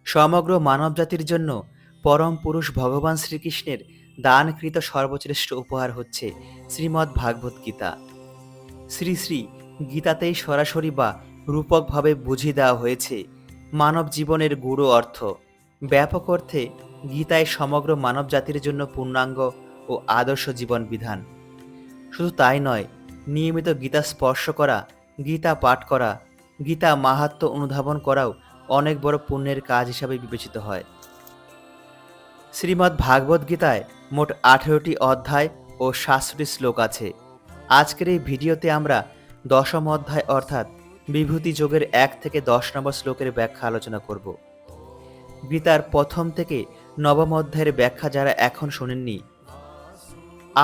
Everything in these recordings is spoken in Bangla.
সমগ্র মানবজাতির জন্য পরম পুরুষ ভগবান শ্রীকৃষ্ণের দানকৃত সর্বশ্রেষ্ঠ উপহার হচ্ছে শ্রীমদ্ ভাগবত গীতা। শ্রী শ্রী গীতাতেই সরাসরি বা রূপকভাবে বুঝিয়ে দেওয়া হয়েছে মানব জীবনের গূঢ় অর্থ। ব্যাপক অর্থে গীতায় সমগ্র মানব জাতির জন্য পূর্ণাঙ্গ ও আদর্শ জীবন বিধান। শুধু তাই নয়, নিয়মিত গীতা স্পর্শ করা, গীতা পাঠ করা, গীতা মাহাত্ম্য অনুধাবন করাও অনেক বড় পুণ্যের কাজ হিসাবে বিবেচিত হয়। শ্রীমদ্ ভাগবত গীতায় মোট 18টি অধ্যায় ও 700টি শ্লোক আছে। আজকের এই ভিডিওতে আমরা দশম অধ্যায় অর্থাৎ বিভূতি যোগের 1 থেকে 10 নম্বর শ্লোকের ব্যাখ্যা আলোচনা করব। গীতার প্রথম থেকে নবম অধ্যায়ের ব্যাখ্যা যারা এখন শোনেননি,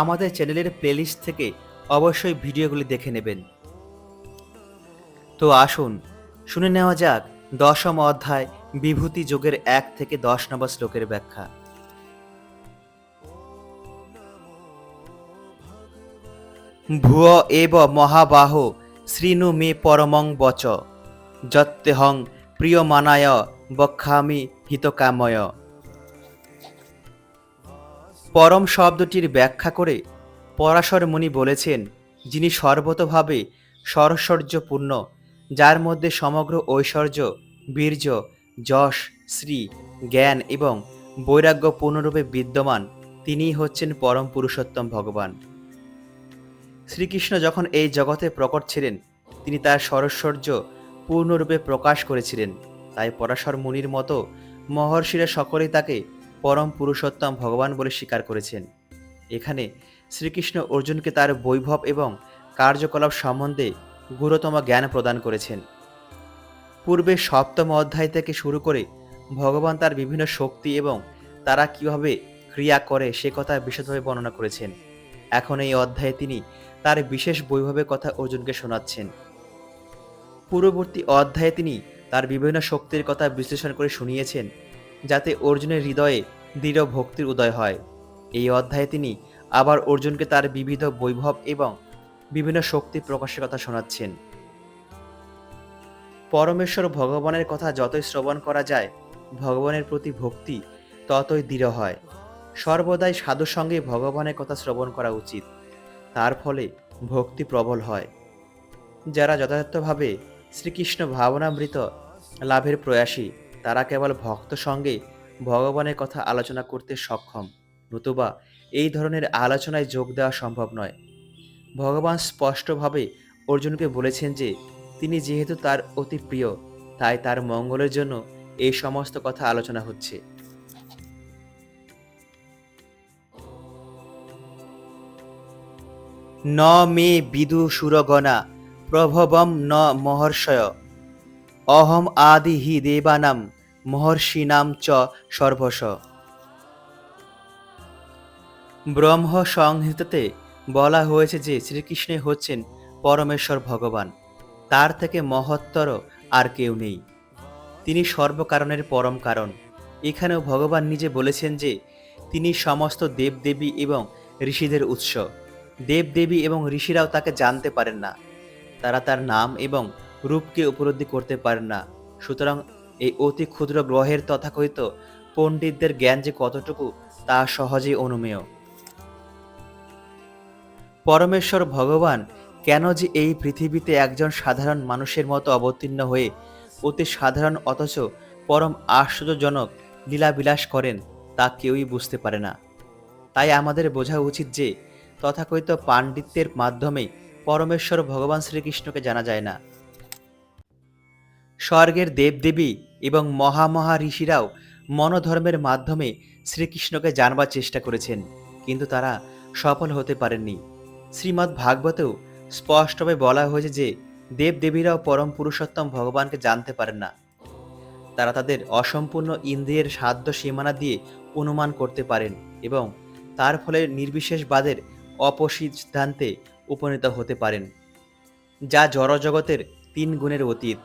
আমাদের চ্যানেলের প্লেলিস্ট থেকে অবশ্যই ভিডিওগুলি দেখে নেবেন। তো আসুন শুনে নেওয়া যাক দশম অধ্যায় বিভূতি যোগের 1 থেকে 10 নম্বর শ্লোকের ব্যাখ্যা। ভুয় এব মহাবাহ শ্রীণু মে পরমং বচ যত্তেহং প্রিয়মানায় বক্ষামি হিতকাময়। পরম শব্দটির ব্যাখ্যা করে পরাশর মুনি বলেছেন, যিনি সর্বতোভাবে সরৈশ্বর্যপূর্ণ, যার মধ্যে সমগ্র ঐশ্বর্য, বীর্য, যশ, শ্রী, জ্ঞান এবং বৈরাগ্য পূর্ণরূপে বিদ্যমান, তিনিই হচ্ছেন পরম পুরুষোত্তম ভগবান। শ্রীকৃষ্ণ যখন এই জগতে প্রকট ছিলেন, তিনি তার সরৈশ্বর্য পূর্ণরূপে প্রকাশ করেছিলেন। তাই পরাশর মুনির মতো মহর্ষিরা সকলেই তাকে পরম পুরুষোত্তম ভগবান বলে স্বীকার করেছেন। এখানে শ্রীকৃষ্ণ অর্জুনকে তার বৈভব এবং কার্যকলাপ সম্বন্ধে গুরুতম জ্ঞান প্রদান করেছেন। পূর্বে সপ্তম অধ্যায় থেকে শুরু করে ভগবান তার বিভিন্ন শক্তি এবং তারা কিভাবে ক্রিয়া করে সে কথা বিশদভাবে বর্ণনা করেছেন। এখন এই অধ্যায়ে তিনি তার বিশেষ বৈভবের কথা অর্জুনকে শোনাচ্ছেন। পূর্ববর্তী অধ্যায়ে তিনি তার বিভিন্ন শক্তির কথা বিশ্লেষণ করে শুনিয়েছেন, যাতে অর্জুনের হৃদয়ে দৃঢ় ভক্তির উদয় হয়। এই অধ্যায়ে তিনি আবার অর্জুনকে তার বিবিধ বৈভব এবং বিভিন্ন শক্তি প্রকাশের কথা শোনাচ্ছেন। পরমেশ্বর ভগবানের কথা যতই শ্রবণ করা যায়, ভগবানের প্রতি ভক্তি ততই দৃঢ় হয়। সর্বদাই সাধুর সঙ্গে ভগবানের কথা শ্রবণ করা উচিত, তার ফলে ভক্তি প্রবল হয়। যারা যথাযথভাবে শ্রীকৃষ্ণ ভাবনামৃত লাভের প্রয়াসী, তারা কেবল ভক্ত সঙ্গে ভগবানের কথা আলোচনা করতে সক্ষম, নতুবা এই ধরনের আলোচনায় যোগ দেওয়া সম্ভব নয়। ভগবান স্পষ্টভাবে অর্জুনকে বলেছেন যে তিনি যেহেতু তার অতি প্রিয়, তাই তার মঙ্গলের জন্য এই সমস্ত কথা আলোচনা হচ্ছে। ন মে বিদু সুরগণা প্রভবম ন মহর্ষয় অহম আদি হি দেবানাম মহর্ষিনাম চ সর্বশ। ব্রহ্ম সংহিতাতে বলা হয়েছে যে শ্রীকৃষ্ণই হচ্ছেন পরমেশ্বর ভগবান, তার থেকে মহত্তর আর কেউ নেই। তিনি সর্বকারণের পরম কারণ। এখানেও ভগবান নিজে বলেছেন যে তিনি সমস্ত দেবদেবী এবং ঋষিদের উৎস। দেবদেবী এবং ঋষিরাও তাকে জানতে পারেন না, তারা তার নাম এবং রূপকে উপলব্ধি করতে পারেন না। সুতরাং এই অতি ক্ষুদ্র গ্রহের তথাকথিত পণ্ডিতদের জ্ঞান যে কতটুকু তা সহজেই অনুমেয়। পরমেশ্বর ভগবান কেন যে এই পৃথিবীতে একজন সাধারণ মানুষের মতো অবতীর্ণ হয়ে অতি সাধারণ অথচ পরম আশ্চর্যজনক লীলাবিলাস করেন, তা কেউই বুঝতে পারে না। তাই আমাদের বোঝা উচিত যে তথাকথিত পাণ্ডিত্যের মাধ্যমে পরমেশ্বর ভগবান শ্রীকৃষ্ণকে জানা যায় না। স্বর্গের দেবদেবী এবং মহামহা ঋষিরাও মনোধর্মের মাধ্যমে শ্রীকৃষ্ণকে জানবার চেষ্টা করেছেন, কিন্তু তারা সফল হতে পারেননি। শ্রীমদ্ ভাগবতেও স্পষ্টভাবে বলা হয়েছে যে দেবদেবীরাও পরম পুরুষোত্তম ভগবানকে জানতে পারেন না। তারা তাদের অসম্পূর্ণ ইন্দ্রিয়ের সাধ্য সীমানা দিয়ে অনুমান করতে পারেন এবং তার ফলে নির্বিশেষবাদের অপসিদ্ধান্তে উপনীত হতে পারেন, যা জড়জগতের 3 গুণের অতীত।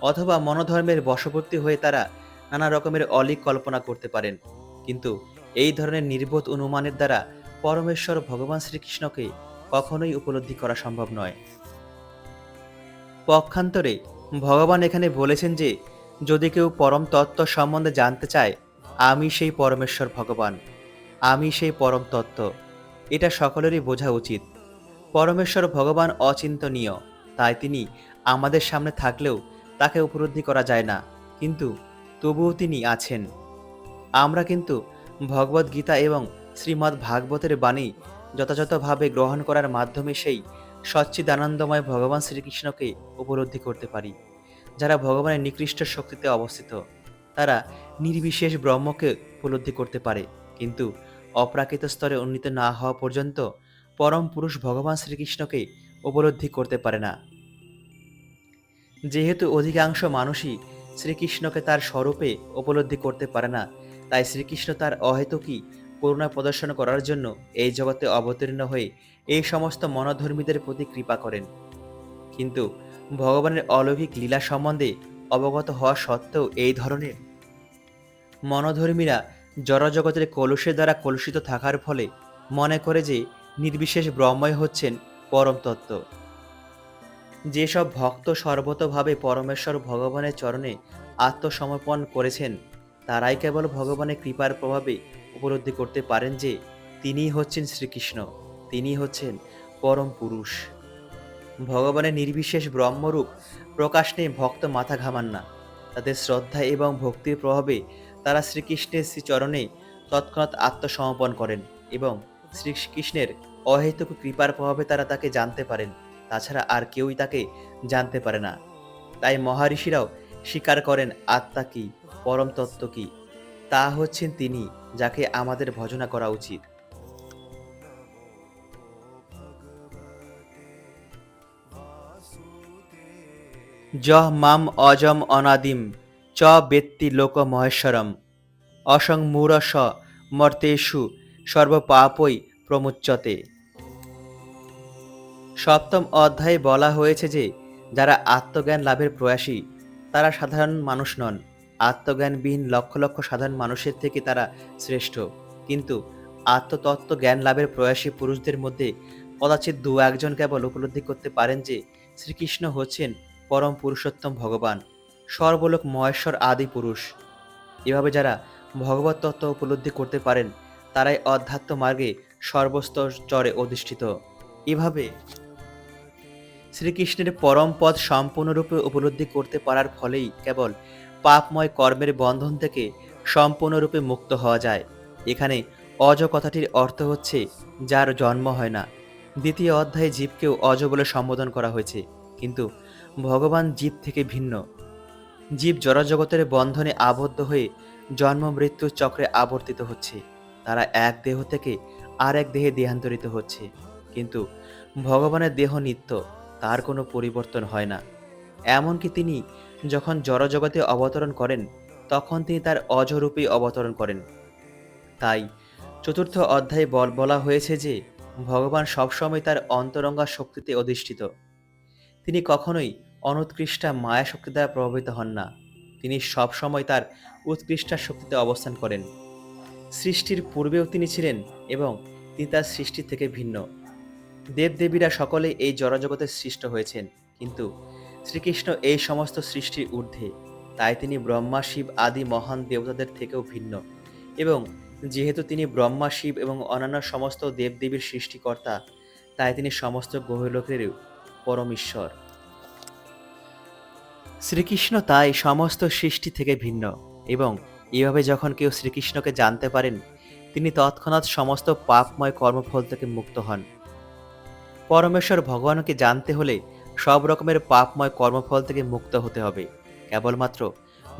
অথবা মনোধর্মের বশবর্তী হয়ে তারা নানা রকমের অলীক কল্পনা করতে পারেন, কিন্তু এই ধরনের নির্বোধ অনুমানের দ্বারা পরমেশ্বর ভগবান শ্রীকৃষ্ণকে কখনোই উপলব্ধি করা সম্ভব নয়। পক্ষান্তরে ভগবান এখানে বলেছেন যে যদি কেউ পরম তত্ত্ব সম্বন্ধে জানতে চায়, আমি সেই পরমেশ্বর ভগবান, আমি সেই পরম তত্ত্ব, এটা সকলেরই বোঝা উচিত। পরমেশ্বর ভগবান অচিন্তনীয়, তাই তিনি আমাদের সামনে থাকলেও তাকে উপলব্ধি করা যায় না, কিন্তু তবুও তিনি আছেন। আমরা কিন্তু ভগবদ্গীতা এবং শ্রীমদ্ ভাগবতের বাণী যথাযথভাবে গ্রহণ করার মাধ্যমে সেই সচ্চিদানন্দময় ভগবান শ্রীকৃষ্ণকে উপলব্ধি করতে পারি। যারা ভগবানের নিকৃষ্ট শক্তিতে অবস্থিত, তারা নির্বিশেষ ব্রহ্মকে উপলব্ধি করতে পারে, কিন্তু অপ্রাকৃত স্তরে উন্নীত না হওয়া পর্যন্ত পরম পুরুষ ভগবান শ্রীকৃষ্ণকে উপলব্ধি করতে পারে না। যেহেতু অধিকাংশ মানুষই শ্রীকৃষ্ণকে তার স্বরূপে উপলব্ধি করতে পারে না, তাই শ্রীকৃষ্ণ তার অহেতুকী করুণা প্রদর্শন করার জন্য এই জগতে অবতীর্ণ হয়ে এই সমস্ত মনোধর্মীদের প্রতি কৃপা করেন। কিন্তু ভগবানের অলৌকিক লীলা সম্বন্ধে অবগত হওয়া সত্ত্বেও এই ধরনের মনোধর্মীরা জড়জগতের কলুষের দ্বারা কলুষিত থাকার ফলে মনে করে যে নির্বিশেষ ব্রহ্মই হচ্ছেন পরম তত্ত্ব। যেসব ভক্ত সর্বতভাবে পরমেশ্বর ভগবানের চরণে আত্মসমর্পণ করেছেন, তারাই কেবল ভগবানের কৃপার প্রভাবে উপলব্ধি করতে পারেন যে তিনিই হচ্ছেন শ্রীকৃষ্ণ, তিনিই হচ্ছেন পরম পুরুষ। ভগবানের নির্বিশেষ ব্রহ্মরূপ প্রকাশ নিয়ে ভক্ত মাথা ঘামান না। তাদের শ্রদ্ধা এবং ভক্তির প্রভাবে তারা শ্রীকৃষ্ণের শ্রীচরণে তৎক্ষণাৎ আত্মসমর্পণ করেন এবং শ্রীকৃষ্ণের অহেতুক কৃপার প্রভাবে তারা তাকে জানতে পারেন। তাছাড়া আর কেউই তাকে জানতে পারে না। তাই মহারিষিরাও স্বীকার করেন আত্মা কি, পরম তত্ত্ব কি। তা হচ্ছেন তিনি, যাকে আমাদের ভজনা করা উচিত। যহ মাম অজম অনাদিম চ বেত্তি লোক মহেশ্বরম অসংমূঢ় স মর্তেষু সর্বপাপৈ প্রমুচ্যতে। সপ্তম অধ্যায়ে বলা হয়েছে যে যারা আত্মজ্ঞান লাভের প্রয়াসী তারা সাধারণ মানুষ নন। আত্মজ্ঞানবিহীন লক্ষ লক্ষ সাধারণ মানুষের থেকে তারা শ্রেষ্ঠ। কিন্তু আত্মতত্ত্ব জ্ঞান লাভের প্রয়াসী পুরুষদের মধ্যে কদাচিৎ দু একজন কেবল উপলব্ধি করতে পারেন যে শ্রীকৃষ্ণ হচ্ছেন পরম পুরুষোত্তম ভগবান, সর্বলোক মহেশ্বর আদি পুরুষ। এভাবে যারা ভগবত তত্ত্ব উপলব্ধি করতে পারেন তারাই অধ্যাত্ম মার্গে সর্বস্তরে অধিষ্ঠিত। এভাবে শ্রীকৃষ্ণের পরম পদ সম্পূর্ণরূপে উপলব্ধি করতে পারার ফলেই কেবল পাপময় কর্মের বন্ধন থেকে সম্পূর্ণরূপে মুক্ত হওয়া যায়। এখানে অজ কথাটির অর্থ হচ্ছে যার জন্ম হয় না। দ্বিতীয় অধ্যায়ে জীবকেও অজ বলে সম্বোধন করা হয়েছে, কিন্তু ভগবান জীব থেকে ভিন্ন। জীব জড়জগতের বন্ধনে আবদ্ধ হয়ে জন্ম মৃত্যুর চক্রে আবর্তিত হচ্ছে। তারা এক দেহ থেকে আর এক দেহে দেহান্তরিত হচ্ছে, কিন্তু ভগবানের দেহ নিত্য, তার কোনো পরিবর্তন হয় না। এমনকি তিনি যখন জড়জগতে অবতরণ করেন তখন তিনি তার অজরূপেই অবতরণ করেন। তাই চতুর্থ অধ্যায়ে বলা হয়েছে যে ভগবান সবসময় তার অন্তরঙ্গা শক্তিতে অধিষ্ঠিত। তিনি কখনোই অনুৎকৃষ্টা মায়া শক্তি দ্বারা প্রভাবিত হন না। তিনি সবসময় তার উৎকৃষ্টা শক্তিতে অবস্থান করেন। সৃষ্টির পূর্বেও তিনি ছিলেন এবং তিনি তার সৃষ্টি থেকে ভিন্ন। দেবদেবীরা সকলে এই জড়জগতে সৃষ্ট হয়েছেন, কিন্তু শ্রীকৃষ্ণ এই সমস্ত সৃষ্টির ঊর্ধ্বে। তাই তিনি ব্রহ্মা শিব আদি মহান দেবতাদের থেকেও ভিন্ন, এবং যেহেতু তিনি ব্রহ্মা শিব এবং অন্যান্য সমস্ত দেবদেবীর সৃষ্টিকর্তা, তাই তিনি সমস্ত গ্রহলোকেরও পরম ঈশ্বর। শ্রীকৃষ্ণ তাই সমস্ত সৃষ্টি থেকে ভিন্ন, এবং এভাবে যখন কেউ শ্রীকৃষ্ণকে জানতে পারেন তিনি তৎক্ষণাৎ সমস্ত পাপময় কর্মফল থেকে মুক্ত হন। পরমেশ্বর ভগবানকে জানতে হলে সব রকমের পাপময় কর্মফল থেকে মুক্ত হতে হবে। কেবলমাত্র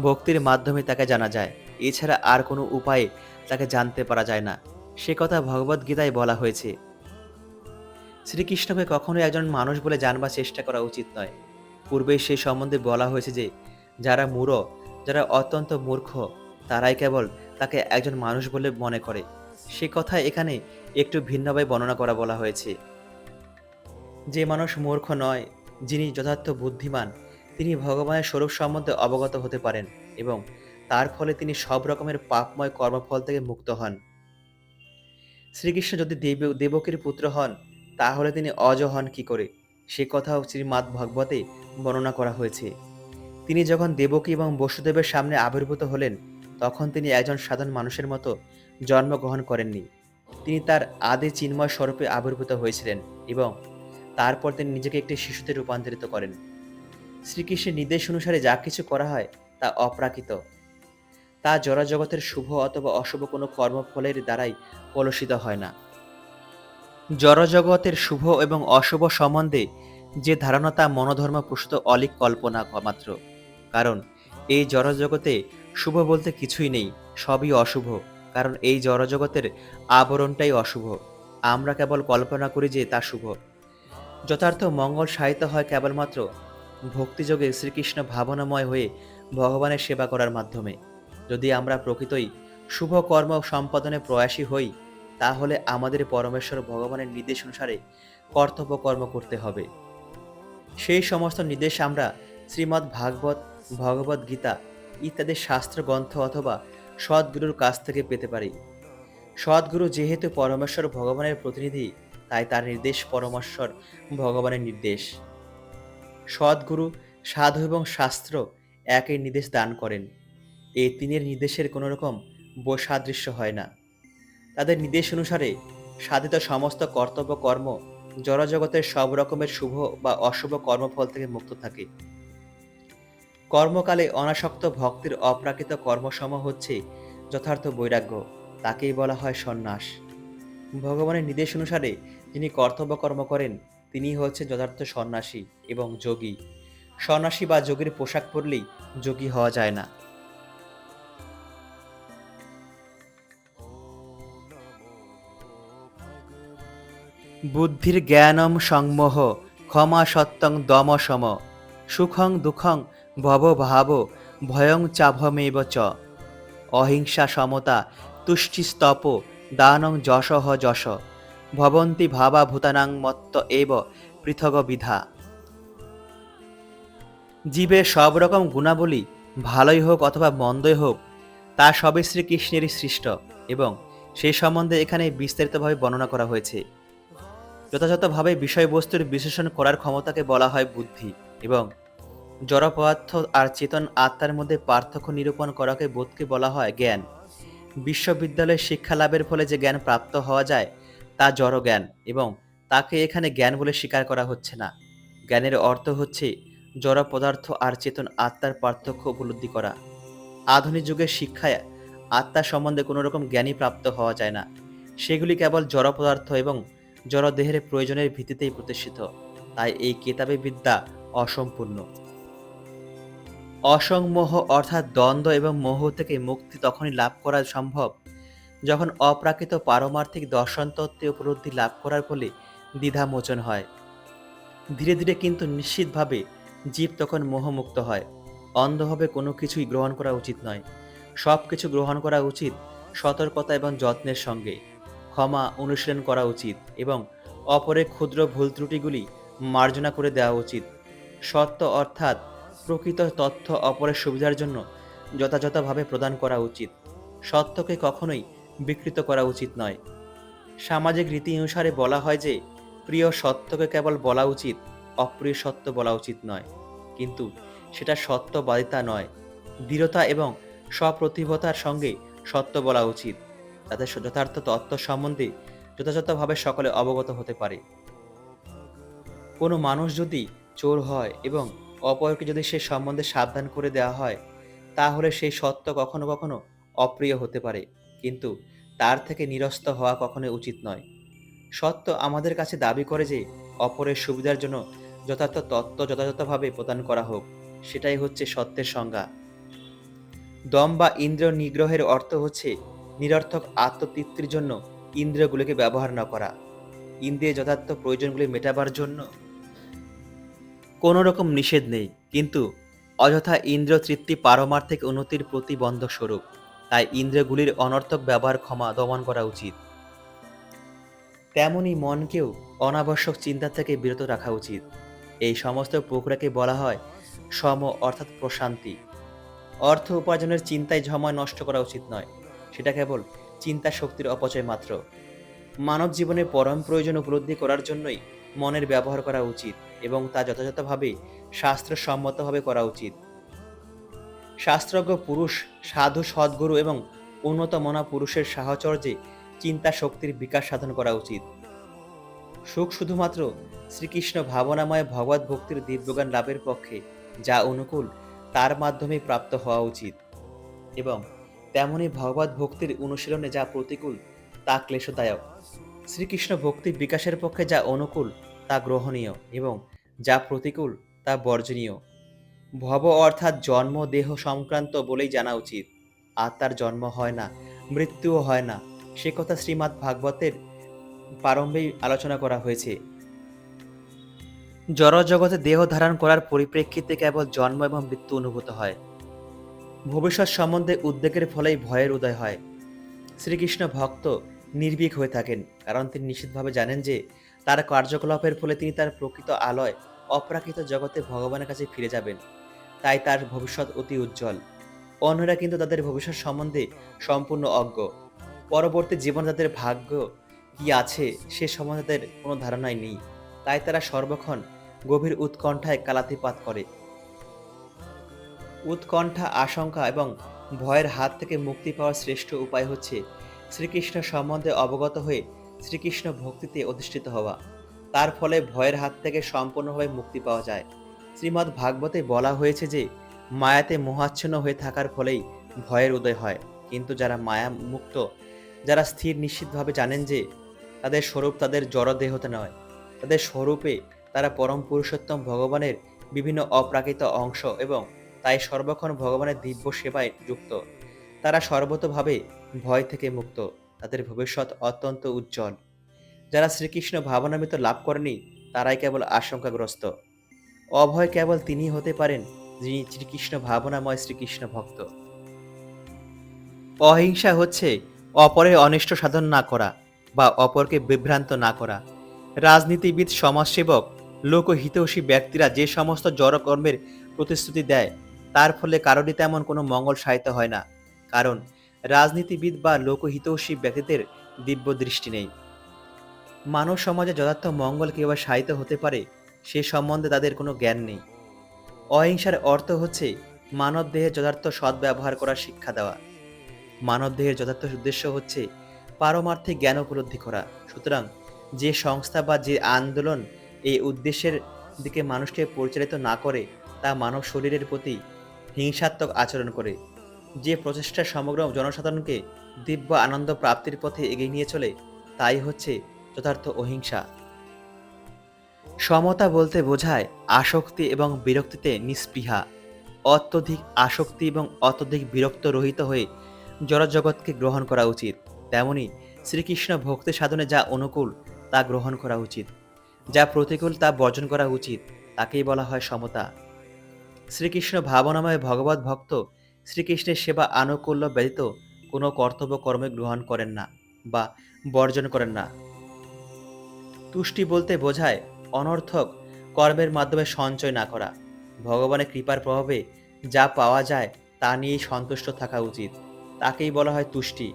ভক্তির মাধ্যমে তাকে জানা যায়, এছাড়া আর কোনো উপায়ে তাকে জানতে পারা যায় না। সে কথা ভগবদ্গীতায় বলা হয়েছে। শ্রীকৃষ্ণকে কখনোই একজন মানুষ বলে জানবার চেষ্টা করা উচিত নয়। পূর্বেই সেই সম্বন্ধে বলা হয়েছে যে যারা মূঢ়, যারা অত্যন্ত মূর্খ, তারাই কেবল তাকে একজন মানুষ বলে মনে করে। সে কথা এখানে একটু ভিন্নভাবে বর্ণনা করা বলা হয়েছে। যে মানুষ মূর্খ নয়, যিনি যথার্থ বুদ্ধিমান, তিনি ভগবানের স্বরূপ সম্বন্ধে অবগত হতে পারেন এবং তার ফলে তিনি সব রকমের পাপময় কর্মফল থেকে মুক্ত হন। শ্রীকৃষ্ণ যদি দেবকীর পুত্র হন, তাহলে তিনি অজ হন কি করে, সে কথাও শ্রীমদ্ ভাগবতে বর্ণনা করা হয়েছে। তিনি যখন দেবকী এবং বসুদেবের সামনে আবির্ভূত হলেন, তখন তিনি একজন সাধারণ মানুষের মতো জন্মগ্রহণ করেননি। তিনি তার আদি চিন্ময় স্বরূপে আবির্ভূত হয়েছিলেন এবং তারপর তিনি নিজেকে একটি শিশুতে রূপান্তরিত করেন। শ্রীকৃষ্ণের নির্দেশ অনুসারে যা কিছু করা হয় তা অপ্রাকৃত। তা জড়জগতের শুভ অথবা অশুভ কোনো কর্মফলের দ্বারাই কলুষিত হয় না। জড়জগতের শুভ এবং অশুভ সম্বন্ধে যে ধারণা তা মনোধর্ম প্রসূত অলীক কল্পনা মাত্র। কারণ এই জড়জগতে শুভ বলতে কিছুই নেই, সবই অশুভ। কারণ এই জড়জগতের আবরণটাই অশুভ। আমরা কেবল কল্পনা করি যে তা শুভ। যথার্থ মঙ্গল সাহিত্য হয় কেবলমাত্র ভক্তিযোগে শ্রীকৃষ্ণ ভাবনাময় হয়ে ভগবানের সেবা করার মাধ্যমে। যদি আমরা প্রকৃতই শুভ কর্ম সম্পাদনে প্রয়াসী হই, তাহলে আমাদের পরমেশ্বর ভগবানের নির্দেশ অনুসারে কর্তব্য কর্ম করতে হবে। সেই সমস্ত নির্দেশ আমরা শ্রীমদ্ ভাগবত, ভগবদ গীতা ইত্যাদি শাস্ত্র গ্রন্থ অথবা সদ্গুরুর কাছ থেকে পেতে পারি। সদ্গুরু যেহেতু পরমেশ্বর ভগবানের প্রতিনিধি, তাই তার নির্দেশ পরমেশ্বর ভগবানের নির্দেশ। সদ্গুরু, সাধু এবং শাস্ত্র একই নির্দেশ দান করেন। এই তিনের নির্দেশের কোনো রকম বৈসাদৃশ্য হয় না। তাদের নির্দেশ অনুসারে সাধিত সমস্ত কর্তব্য কর্ম জড়জগতের সব রকমের শুভ বা অশুভ কর্মফল থেকে মুক্ত থাকে। কর্মকালে অনাসক্ত ভক্তির অপ্রাকৃত কর্মসমূহ হচ্ছে যথার্থ বৈরাগ্য। তাকেই বলা হয় সন্ন্যাস। ভগবানের নির্দেশ অনুসারে যিনি কর্তব্য কর্ম করেন, তিনি হচ্ছেন যথার্থ সন্ন্যাসী এবং যোগী। সন্ন্যাসী বা যোগীর পোশাক পরলেই যোগী হওয়া যায় না। বুদ্ধির জ্ঞানম সংমোহ ক্ষমা সত্যং দম সম সুখং দুঃখং ভব ভাব ভয়ং চাভমেব চ অহিংসা সমতা তুষ্টিস্তপ দানং যশঃ যশ ভবন্তি ভাবা ভূতানাং মত্ত এব পৃথগ বিধা। জীবের সব রকম গুণাবলী, ভালোই হোক অথবা মন্দই হোক, তা সবই শ্রীকৃষ্ণেরই সৃষ্ট এবং সেই সম্বন্ধে এখানে বিস্তারিতভাবে বর্ণনা করা হয়েছে। যথাযথভাবে বিষয়বস্তুর বিশ্লেষণ করার ক্ষমতাকে বলা হয় বুদ্ধি এবং জড় পদার্থ আর চেতন আত্মার মধ্যে পার্থক্য নিরূপণ করাকে বোধকে বলা হয় জ্ঞান। বিশ্ববিদ্যালয়ে শিক্ষা লাভের ফলে যে জ্ঞান প্রাপ্ত হওয়া যায় তা জড় জ্ঞান এবং তাকে এখানে জ্ঞান বলে স্বীকার করা হচ্ছে না। জ্ঞানের অর্থ হচ্ছে জড় পদার্থ আর চেতন আত্মার পার্থক্য উপলব্ধি করা। আধুনিক যুগের শিক্ষায় আত্মা সম্বন্ধে কোনো রকম জ্ঞানই প্রাপ্ত হওয়া যায় না। সেগুলি কেবল জড় পদার্থ এবং জড় দেহের প্রয়োজনের ভিত্তিতেই প্রতিষ্ঠিত। তাই এই কেতাবে বিদ্যা অসম্পূর্ণ। অসংমোহ অর্থাৎ দ্বন্দ্ব এবং মোহ থেকে মুক্তি তখনই লাভ করা সম্ভব যখন অপ্রাকৃত পারমার্থিক দর্শন তত্ত্বে উপলব্ধি লাভ করার ফলে দ্বিধামোচন হয়। ধীরে ধীরে কিন্তু নিশ্চিতভাবে জীব তখন মোহমুক্ত হয়। অন্ধভাবে কোনো কিছুই গ্রহণ করা উচিত নয়। সব কিছু গ্রহণ করা উচিত সতর্কতা এবং যত্নের সঙ্গে। ক্ষমা অনুশীলন করা উচিত এবং অপরের ক্ষুদ্র ভুল ত্রুটিগুলি মার্জনা করে দেওয়া উচিত। সত্য অর্থাৎ প্রকৃত তথ্য অপরের সুবিধার জন্য যথাযথভাবে প্রদান করা উচিত। সত্যকে কখনোই বিকৃত করা উচিত নয়। সামাজিক রীতি অনুসারে বলা হয় যে প্রিয় সত্যকে কেবল বলা উচিত, অপ্রিয় সত্য বলা উচিত নয়। কিন্তু সেটা সত্যবাদিতা নয়। দৃঢ়তা এবং সপ্রতিভতার সঙ্গে সত্য বলা উচিত, যাতে যথার্থ তত্ত্ব সম্বন্ধে যথাযথভাবে সকলে অবগত হতে পারে। কোনো মানুষ যদি চোর হয় এবং অপরকে যদি সে সম্বন্ধে সাবধান করে দেওয়া হয়, তাহলে সেই সত্য কখনো কখনো অপ্রিয় হতে পারে, কিন্তু তার থেকে নিরস্ত হওয়া কখনোই উচিত নয়। সত্য আমাদের কাছে দাবি করে যে অপরের সুবিধার জন্য যথার্থ তত্ত্ব যথাযথভাবে প্রদান করা হোক। সেটাই হচ্ছে সত্যের সংজ্ঞা। দম বা ইন্দ্রিয় নিগ্রহের অর্থ হচ্ছে নিরর্থক আত্মতৃপ্তির জন্য ইন্দ্রিয়গুলিকে ব্যবহার না করা। ইন্দ্রিয়ের যথার্থ প্রয়োজনগুলি মেটাবার জন্য কোনো রকম নিষেধ নেই, কিন্তু অযথা ইন্দ্রিয় তৃপ্তি পারমার্থিক উন্নতির প্রতিবন্ধক স্বরূপ। তাই ইন্দ্রিয়গুলির অনর্থক ব্যবহার ক্ষমা দমন করা উচিত। তেমনি মনকেও অনাবশ্যক চিন্তা থেকে বিরত রাখা উচিত। এই সমস্ত প্রক্রিয়াকে বলা হয় সম অর্থাৎ প্রশান্তি। অর্থ উপার্জনের চিন্তায় সময় নষ্ট করা উচিত নয়। সেটা কেবল চিন্তা শক্তির অপচয় মাত্র। মানব জীবনে পরম প্রয়োজন উপলব্ধি করার জন্যই মনের ব্যবহার করা উচিত এবং তা যথাযথভাবে শাস্ত্রসম্মতভাবে করা উচিত। শাস্ত্রজ্ঞ পুরুষ, সাধু সদ্গুরু এবং উন্নত মনা পুরুষের সাহচর্যে চিন্তা শক্তির বিকাশ সাধন করা উচিত। সুখ শুধুমাত্র শ্রীকৃষ্ণ ভাবনাময় ভগবত ভক্তির দিব্যজ্ঞান লাভের পক্ষে যা অনুকূল তার মাধ্যমেই প্রাপ্ত হওয়া উচিত, এবং তেমনি ভগবত ভক্তির অনুশীলনে যা প্রতিকূল তা ক্লেশদায়ক। শ্রীকৃষ্ণ ভক্তি বিকাশের পক্ষে যা অনুকূল তা গ্রহণীয় এবং যা প্রতিকূল তা বর্জনীয়। ভব অর্থাৎ জন্ম দেহ সংক্রান্ত বলেই জানা উচিত। আত্মার জন্ম হয় না, মৃত্যুও হয় না, সে কথা শ্রীমদ্ ভাগবতের প্রারম্ভেই আলোচনা করা হয়েছে। জড়জগতে দেহ ধারণ করার পরিপ্রেক্ষিতে কেবল জন্ম এবং মৃত্যু অনুভূত হয়। ভবিষ্যৎ সম্বন্ধে উদ্বেগের ফলেই ভয়ের উদয় হয়। শ্রীকৃষ্ণ ভক্ত নির্ভীক হয়ে থাকেন, কারণ তিনি নিশ্চিতভাবে জানেন যে তার কার্যকলাপের ফলে তিনি তার প্রকৃত আলয় অপ্রাকৃত জগতে ভগবানের কাছে ফিরে যাবেন। তাই তার ভবিষ্যৎ অতি উজ্জ্বল। অন্যরা কিন্তু তাদের ভবিষ্যৎ সম্বন্ধে সম্পূর্ণ অজ্ঞ। পরবর্তী জীবন তাদের ভাগ্য কি আছে সে সম্বন্ধে তাদের কোনো ধারণাই নেই। তাই তারা সর্বক্ষণ গভীর উৎকণ্ঠায় কালাতিপাত করে। উৎকণ্ঠা, আশঙ্কা এবং ভয়ের হাত থেকে মুক্তি পাওয়ার শ্রেষ্ঠ উপায় হচ্ছে শ্রীকৃষ্ণ সম্বন্ধে অবগত হয়ে শ্রীকৃষ্ণ ভক্তিতে অধিষ্ঠিত হওয়া। তার ফলে ভয়ের হাত থেকে সম্পূর্ণভাবে মুক্তি পাওয়া যায়। শ্রীমদ্ ভাগবতে বলা হয়েছে যে মায়াতে মোহাচ্ছন্ন হয়ে থাকার ফলেই ভয়ের উদয় হয়, কিন্তু যারা মায়া মুক্ত, যারা স্থির নিশ্চিতভাবে জানেন যে তাদের স্বরূপ তাদের জড়দেহতে নয়, তাদের স্বরূপে তারা পরম পুরুষোত্তম ভগবানের বিভিন্ন অপ্রাকৃত অংশ এবং তাই সর্বক্ষণ ভগবানের দিব্য সেবায় যুক্ত, তারা সর্বতোভাবে ভয় থেকে মুক্ত, তাদের ভবিষ্যৎ অত্যন্ত উজ্জ্বল। যারা শ্রীকৃষ্ণ ভাবনামৃত লাভ করেনি তারাই কেবল আশঙ্কাগ্রস্ত। অভয় কেবল তিনিই হতে পারেন যিনি শ্রীকৃষ্ণ ভাবনাময় শ্রীকৃষ্ণ ভক্ত। অহিংসা হচ্ছে অপরের অনিষ্ট সাধন না করা বা অপরকে বিভ্রান্ত না করা। রাজনীতিবিদ, সমাজসেবক, লোকহিতৈষী ব্যক্তিরা যে সমস্ত জড়কর্মের প্রতিশ্রুতি দেয় তার ফলে কারোরই তেমন কোনো মঙ্গল সাধিত হয় না, কারণ রাজনীতিবিদ বা লোকহিতৈষী ব্যক্তিদের দিব্য দৃষ্টি নেই। মানব সমাজে যথার্থ মঙ্গল কিভাবে সাধিত হতে পারে সে সম্বন্ধে তাদের কোনো জ্ঞান নেই। অহিংসার অর্থ হচ্ছে মানব দেহের যথার্থ সদ্ব্যবহার করার শিক্ষা দেওয়া। মানব দেহের যথার্থ উদ্দেশ্য হচ্ছে পারমার্থিক জ্ঞান উপলব্ধি করা। সুতরাং যে সংস্থা বা যে আন্দোলন এই উদ্দেশ্যের দিকে মানুষকে পরিচালিত না করে তা মানব শরীরের প্রতি হিংসাত্মক আচরণ করে। যে প্রচেষ্টা সমগ্র জনসাধারণকে দিব্য আনন্দ প্রাপ্তির পথে এগিয়ে নিয়ে চলে তাই হচ্ছে যথার্থ অহিংসা। সমতা বলতে বোঝায় আসক্তি এবং বিরক্তিতে নিস্পৃহা। অত্যধিক আসক্তি এবং অত্যধিক বিরক্ত রহিত হয়ে জড়জগৎকে গ্রহণ করা উচিত। তেমনি শ্রীকৃষ্ণ ভক্তি সাধনে যা অনুকূল তা গ্রহণ করা উচিত, যা প্রতিকূল তা বর্জন করা উচিত। তাকেই বলা হয় সমতা। শ্রীকৃষ্ণ ভাবনাময় ভগবত ভক্ত শ্রীকৃষ্ণের সেবা আনুকূল্য ব্যতীত কোনো কর্তব্য কর্মে গ্রহণ করেন না বা বর্জন করেন না। তুষ্টি বলতে বোঝায় অনর্থক কর্মের মাধ্যমে সঞ্চয় না করা। ভগবানের কৃপার প্রভাবে যা পাওয়া যায় তা নিয়েই সন্তুষ্ট থাকা উচিত, তাকেই বলা হয় তুষ্টি।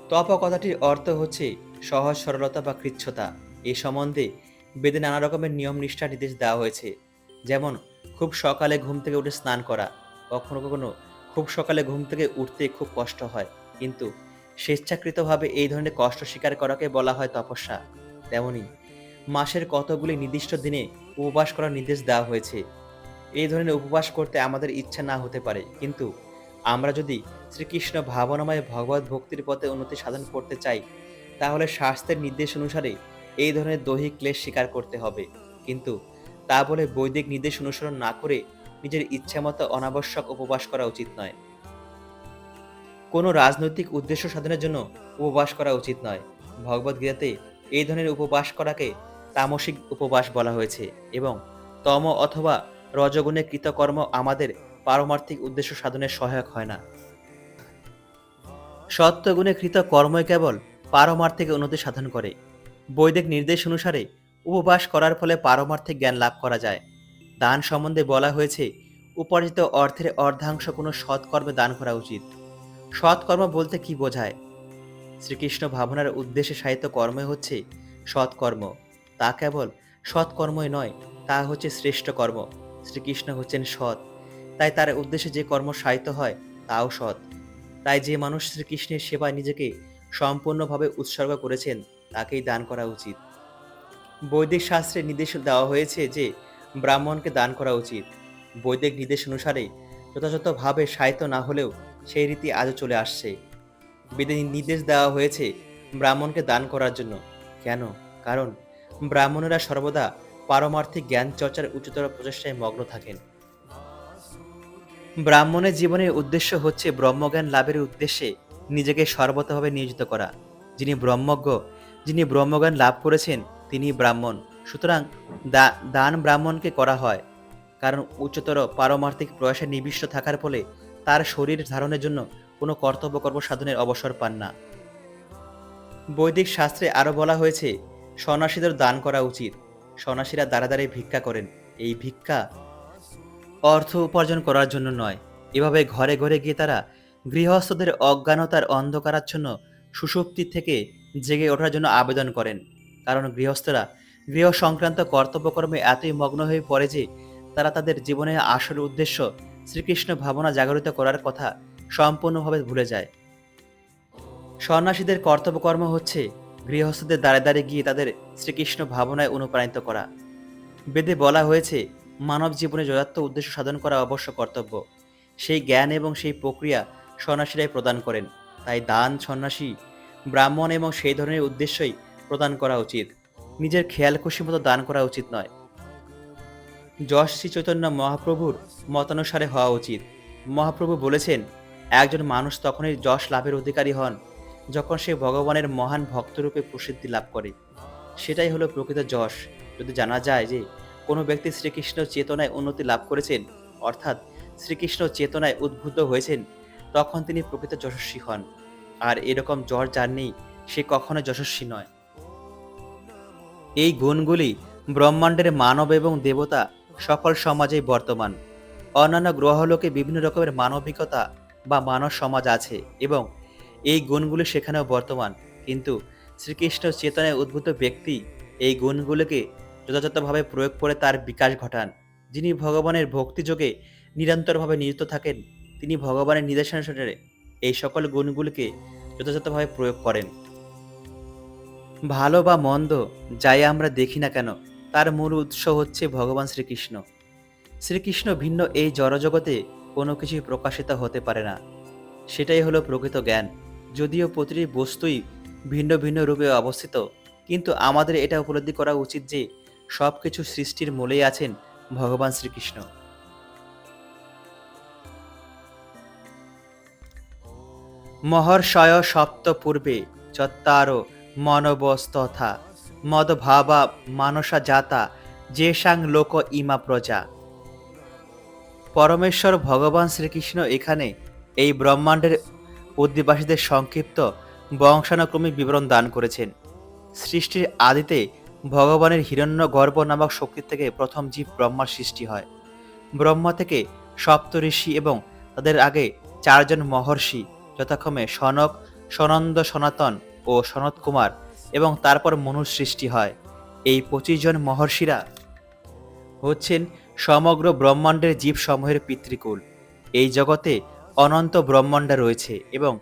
তপ কথাটির অর্থ হচ্ছে সহজ সরলতা বা কৃচ্ছতা। এ সম্বন্ধে বেদে নানা রকমের নিয়ম নিষ্ঠার নির্দেশ দেওয়া হয়েছে, যেমন খুব সকালে ঘুম থেকে উঠে স্নান করা। কখনো কখনো খুব সকালে ঘুম থেকে উঠতে খুব কষ্ট হয়, কিন্তু স্বেচ্ছাকৃতভাবে এই ধরনের কষ্ট স্বীকার করাকে বলা হয় তপস্যা। তেমনি মাসের কতগুলি নির্দিষ্ট দিনে উপবাস করার নির্দেশ দেওয়া হয়েছে। এই ধরনের উপবাস করতে আমাদের ইচ্ছা না হতে পারে, কিন্তু আমরা যদি শ্রীকৃষ্ণ ভাবনাময় ভগবত ভক্তির পথে উন্নতি সাধন করতে চাই তাহলে শাস্ত্রের নির্দেশ অনুসারে এই ধরনের দৈহিক ক্লেশ স্বীকার করতে হবে। কিন্তু তা বলে বৈদিক নির্দেশ অনুসরণ না করে নিজের ইচ্ছামতো অনাবশ্যক উপবাস করা উচিত নয়। কোনো রাজনৈতিক উদ্দেশ্য সাধনের জন্য উপবাস করা উচিত নয়। ভগবদ্গীতাতে এই ধরনের উপবাস করাকে তামসিক উপবাস বলা হয়েছে, এবং তম অথবা রজগুণে কৃতকর্ম আমাদের পারমার্থিক উদ্দেশ্য সাধনের সহায়ক হয় না। সত্যগুণে কৃত কর্মই কেবল পারমার্থিক উন্নতি সাধন করে। বৈদিক নির্দেশ অনুসারে উপবাস করার ফলে পারমার্থিক জ্ঞান লাভ করা যায়। দান সম্বন্ধে বলা হয়েছে উপার্জিত অর্থের অর্ধাংশ কোনো সৎকর্মে দান করা উচিত। সৎকর্ম বলতে কি বোঝায়? শ্রীকৃষ্ণ ভাবনার উদ্দেশ্যে সাহিত্য কর্মই হচ্ছে সৎকর্ম। তা কেবল সৎকর্মই নয়, তা হচ্ছে শ্রেষ্ঠ কর্ম। শ্রীকৃষ্ণ হচ্ছেন সৎ, তাই তার উদ্দেশ্যে যে কর্ম সাহিত্য হয় তাও সৎ। তাই যে মানুষ শ্রীকৃষ্ণের সেবায় নিজেকে সম্পূর্ণভাবে উৎসর্গ করেছেন তাকেই দান করা উচিত। বৈদিক শাস্ত্রে নির্দেশ দেওয়া হয়েছে যে ব্রাহ্মণকে দান করা উচিত। বৈদিক নির্দেশ অনুসারে যথাযথভাবে সাহিত্য না হলেও সেই রীতি আজও চলে আসছে। বেদে নির্দেশ দেওয়া হয়েছে ব্রাহ্মণকে দান করার জন্য। কেন? কারণ ব্রাহ্মণেরা সর্বদা পারমার্থিক জ্ঞান চর্চার উচ্চতর প্রচেষ্টায় মগ্ন থাকেন। ব্রাহ্মণের জীবনের উদ্দেশ্য হচ্ছে ব্রহ্মজ্ঞান লাভের উদ্দেশ্যে নিজেকে সর্বতভাবে নিয়োজিত করা। যিনি ব্রহ্মজ্ঞ, যিনি ব্রহ্মজ্ঞান লাভ করেছেন তিনি ব্রাহ্মণ। সুতরাং দান ব্রাহ্মণকে করা হয়, কারণ উচ্চতর পারমার্থিক প্রয়াসে নিবিষ্ট থাকার ফলে তার শরীর ধারণের জন্য কোনো কর্তব্য সাধনের অবসর পান না। বৈদিক শাস্ত্রে আরও বলা হয়েছে সন্ন্যাসীদের দান করা উচিত। সন্ন্যাসীরা দ্বারে দ্বারে ভিক্ষা করেন। এই ভিক্ষা অর্থ উপার্জন করার জন্য নয়। এভাবে ঘরে ঘরে গিয়ে তারা গৃহস্থদের অজ্ঞানতার অন্ধকারাচ্ছন্ন সুষুপ্তি থেকে জেগে ওঠার জন্য আবেদন করেন। কারণ গৃহস্থরা গৃহ সংক্রান্ত কর্তব্যকর্মে এতই মগ্ন হয়ে পড়ে যে তারা তাদের জীবনের আসল উদ্দেশ্য শ্রীকৃষ্ণ ভাবনা জাগরিত করার কথা সম্পূর্ণভাবে ভুলে যায়। সন্ন্যাসীদের কর্তব্যকর্ম হচ্ছে গৃহস্থদের দ্বারে দ্বারে গিয়ে তাদের শ্রীকৃষ্ণ ভাবনায় অনুপ্রাণিত করা। বেদে বলা হয়েছে মানব জীবনে যথার্থ উদ্দেশ্য সাধন করা অবশ্য কর্তব্য। সেই জ্ঞান এবং সেই প্রক্রিয়া সন্ন্যাসীরাই প্রদান করেন। তাই দান সন্ন্যাসী, ব্রাহ্মণ এবং সেই ধরনের উদ্দেশ্যই প্রদান করা উচিত। নিজের খেয়াল খুশি মতো দান করা উচিত নয়। যশ শ্রী চৈতন্য মহাপ্রভুর মতানুসারে হওয়া উচিত। মহাপ্রভু বলেছেন, একজন মানুষ তখনই যশ লাভের অধিকারী হন যখন সে ভগবানের মহান ভক্তরূপে প্রসিদ্ধি লাভ করে। সেটাই হলো প্রকৃত যশ। যদি জানা যায় যে কোনো ব্যক্তি শ্রীকৃষ্ণ চেতনায় উন্নতি লাভ করেছেন, অর্থাৎ শ্রীকৃষ্ণ চেতনায় উদ্বুদ্ধ হয়েছেন, তখন তিনি প্রকৃত যশস্বী হন। আর এরকম যশ যার নেই সে কখনো যশস্বী নয়। এই গুণগুলি ব্রহ্মাণ্ডের মানব এবং দেবতা সকল সমাজেই বর্তমান। অন্যান্য গ্রহলোকে বিভিন্ন রকমের মানবিকতা বা মানব সমাজ আছে এবং এই গুণগুলি সেখানেও বর্তমান। কিন্তু শ্রীকৃষ্ণ চেতনায় উদ্ভূত ব্যক্তি এই গুণগুলিকে যথাযথভাবে প্রয়োগ করে তার বিকাশ ঘটান। যিনি ভগবানের ভক্তিযোগে নিরন্তরভাবে নিযুক্ত থাকেন তিনি ভগবানের নির্দেশানুসারে এই সকল গুণগুলিকে যথাযথভাবে প্রয়োগ করেন। ভালো বা মন্দ যাই আমরা দেখি না কেন তার মূল উৎস হচ্ছে ভগবান শ্রীকৃষ্ণ। শ্রীকৃষ্ণ ভিন্ন এই জড়জগতে কোনো কিছুই প্রকাশিত হতে পারে না। সেটাই হলো প্রকৃত জ্ঞান। যদিও প্রতিটি বস্তুই ভিন্ন ভিন্ন রূপে অবস্থিত, কিন্তু আমাদের এটা উপলব্ধি করা উচিত যে সব কিছু সৃষ্টির মূলেই আছেন ভগবান শ্রীকৃষ্ণ। মহর্ষয় সপ্ত পূর্বে চত্বারো মনবস্তথা মদভাবা মানসা জাতা যেসাং লোক ইমা প্রজা। পরমেশ্বর ভগবান শ্রীকৃষ্ণ এখানে এই ব্রহ্মাণ্ডের অধিবাসীদের সংক্ষিপ্ত বংশানুক্রমিক বিবরণ দান করেছেন। সৃষ্টির আদিতে ভগবানের হিরণ্যগর্ভ নামক শক্তি থেকে প্রথম জীব ব্রহ্মার সৃষ্টি হয়। ব্রহ্মা থেকে সপ্ত ঋষি এবং তাদের আগে 4 জন মহর্ষি যথাক্রমে সনক, সনন্দ, সনাতন ও সনত কুমার এবং তারপর মনুর সৃষ্টি হয়। এই 25 জন মহর্ষিরা হচ্ছেন সমগ্র ব্রহ্মাণ্ডের জীবসমূহের পিতৃকুল। এই জগতে অনন্ত ব্রহ্মাণ্ড রয়েছে এবং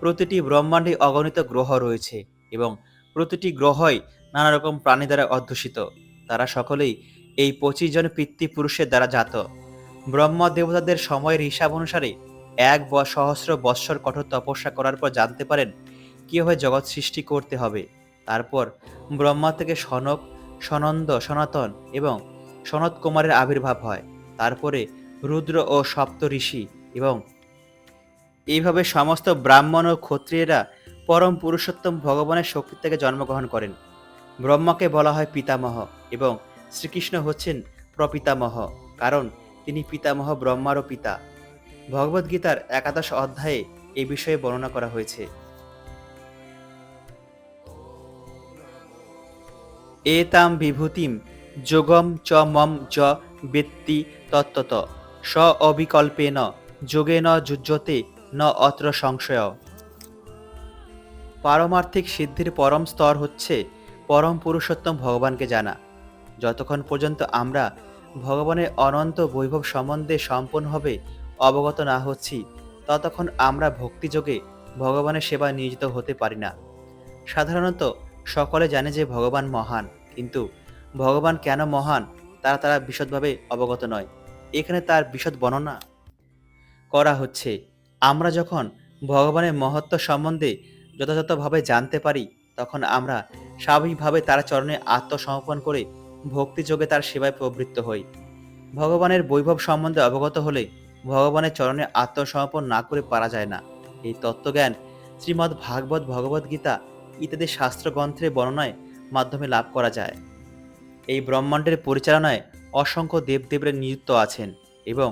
প্রতিটি ব্রহ্মাণ্ডে অগণিত গ্রহ রয়েছে এবং প্রতিটি গ্রহই নানা রকম প্রাণী দ্বারা অধ্যুষিত। তারা সকলেই এই 25 জন পিতৃপুরুষের দ্বারা জাত। ব্রহ্মা দেবতাদের সময়ের হিসাব অনুসারে 1,000 বৎসর কঠোর তপস্যা করার পর জানতে পারেন কিভাবে জগৎ সৃষ্টি করতে হবে। তারপর ব্রহ্মা থেকে সনক, সনন্দ, সনাতন এবং সনত কুমারের আবির্ভাব হয়। তারপরে রুদ্র ও সপ্ত ঋষি এবং এইভাবে সমস্ত ব্রাহ্মণ ও ক্ষত্রিয়েরা পরম পুরুষোত্তম ভগবানের শক্তি থেকে জন্মগ্রহণ করেন। ব্রহ্মাকে বলা হয় পিতামহ এবং শ্রীকৃষ্ণ হচ্ছেন প্রপিতামহ, কারণ তিনি পিতামহ ব্রহ্মারও পিতা। ভগবদ্গীতার 11 অধ্যায়ে এই বিষয়ে বর্ণনা করা হয়েছে। এতাম বিভূতিম যোগম চ মম য বেত্তি তত্ত্বত স অবিকল্পেন যোগেন যুজ্যতে ন অত্র সংশয়। পারমার্থিক সিদ্ধির পরম স্তর হচ্ছে পরম পুরুষোত্তম ভগবানকে জানা। যতক্ষণ পর্যন্ত আমরা ভগবানের অনন্ত বৈভব সম্বন্ধে সম্পূর্ণভাবে অবগত না হচ্ছি, ততক্ষণ আমরা ভক্তিযোগে ভগবানের সেবায় নিয়োজিত হতে পারি না। সাধারণত সকলে জানে যে ভগবান মহান, কিন্তু ভগবান কেন মহান তারা বিশদভাবে অবগত নয়। এখানে তার বিশদ বর্ণনা করা হচ্ছে। আমরা যখন ভগবানের মহত্ব সম্বন্ধে যথাযথভাবে জানতে পারি, তখন আমরা স্বাভাবিকভাবে তার চরণে আত্মসমর্পণ করে ভক্তিযোগে তার সেবায় প্রবৃত্ত হই। ভগবানের বৈভব সম্বন্ধে অবগত হলে ভগবানের চরণে আত্মসমর্পণ না করে পারা যায় না। এই তত্ত্বজ্ঞান শ্রীমদ্ ভাগবত, ভগবদ গীতা ইত্যাদি শাস্ত্রগ্রন্থের বর্ণনায় মাধ্যমে লাভ করা যায়। এই ব্রহ্মাণ্ডের পরিচালনায় অসংখ্য দেবদেবীরা নিযুক্ত আছেন এবং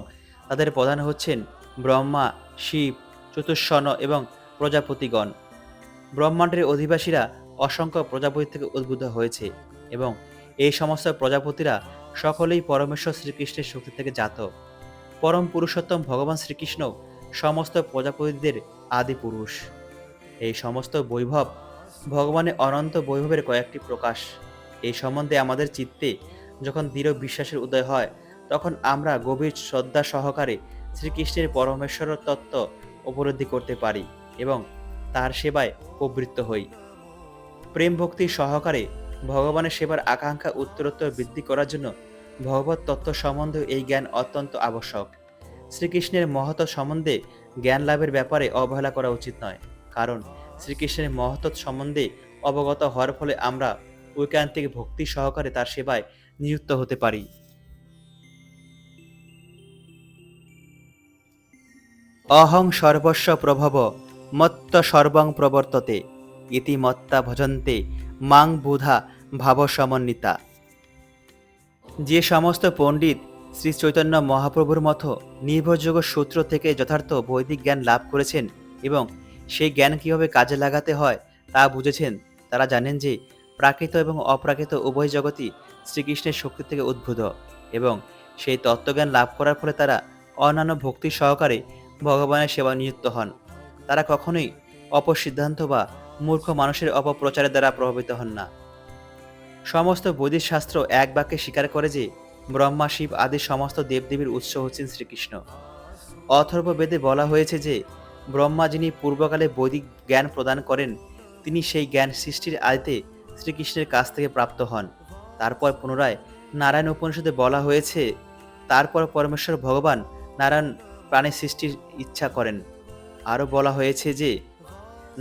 তাদের প্রধান হচ্ছেন ব্রহ্মা, শিব, চতুষ্ষণ এবং প্রজাপতিগণ। ব্রহ্মাণ্ডের অধিবাসীরা অসংখ্য প্রজাপতি থেকে উদ্ভূত হয়েছে এবং এই সমস্ত প্রজাপতিরা সকলেই পরমেশ্বর শ্রীকৃষ্ণের শক্তি থেকে জাত। পরম পুরুষোত্তম ভগবান শ্রীকৃষ্ণ সমস্ত প্রজাপতিদের আদি পুরুষ। এই সমস্ত বৈভব ভগবানের অনন্ত বৈভবের কয়েকটি প্রকাশ। এই সম্বন্ধে আমাদের চিত্তে যখন দৃঢ় বিশ্বাসের উদয় হয়, তখন আমরা গভীর শ্রদ্ধা সহকারে শ্রীকৃষ্ণের পরমেশ্বর তত্ত্ব উপলব্ধি করতে পারি এবং তার সেবায় প্রবৃত্ত হই। প্রেম ভক্তি সহকারে ভগবানের সেবার আকাঙ্ক্ষা উত্তরোত্তর বৃদ্ধি করার জন্য ভগবত তত্ত্ব সম্বন্ধে এই জ্ঞান অত্যন্ত আবশ্যক। শ্রীকৃষ্ণের মহত্ব সম্বন্ধে জ্ঞান লাভের ব্যাপারে অবহেলা করা উচিত নয়, কারণ শ্রীকৃষ্ণের মহত্ব সম্বন্ধে অবগত হওয়ার ফলে আমরা ঐকান্তিক ভক্তি সহকারে তার সেবায় নিযুক্ত হতে পারি। অহং সর্বস্ব প্রভব মত্ত সর্বং প্রবর্ততে ইতি মত্তা ভজন্তে মাং বুধা ভাব সমন্বিতা। যে সমস্ত পণ্ডিত শ্রী চৈতন্য মহাপ্রভুর মতো নির্ভরযোগ্য সূত্র থেকে যথার্থ বৈদিক জ্ঞান লাভ করেছেন এবং সেই জ্ঞান কীভাবে কাজে লাগাতে হয় তা বুঝেছেন, তারা জানেন যে প্রাকৃত এবং অপ্রাকৃত উভয় জগৎই শ্রীকৃষ্ণের শক্তি থেকে উদ্ভূত এবং সেই তত্ত্বজ্ঞান লাভ করার ফলে তারা অন্যান্য ভক্তি সহকারে ভগবানের সেবা নিযুক্ত হন। তারা কখনোই অপসিদ্ধান্ত বা মূর্খ মানুষের অপপ্রচারের দ্বারা প্রভাবিত হন না। সমস্ত বৈদিক শাস্ত্র এক বাক্যে স্বীকার করে যে ব্রহ্মা, শিব আদি সমস্ত দেবদেবীর উৎস হচ্ছেন শ্রীকৃষ্ণ। অথর্ব বেদে বলা হয়েছে যে ব্রহ্মা যিনি পূর্বকালে বৈদিক জ্ঞান প্রদান করেন, তিনি সেই জ্ঞান সৃষ্টির আদিতে শ্রীকৃষ্ণের কাছ থেকে প্রাপ্ত হন। তারপর পুনরায় নারায়ণ উপনিষদে বলা হয়েছে, তারপর পরমেশ্বর ভগবান নারায়ণ প্রাণী সৃষ্টির ইচ্ছা করেন। আরও বলা হয়েছে যে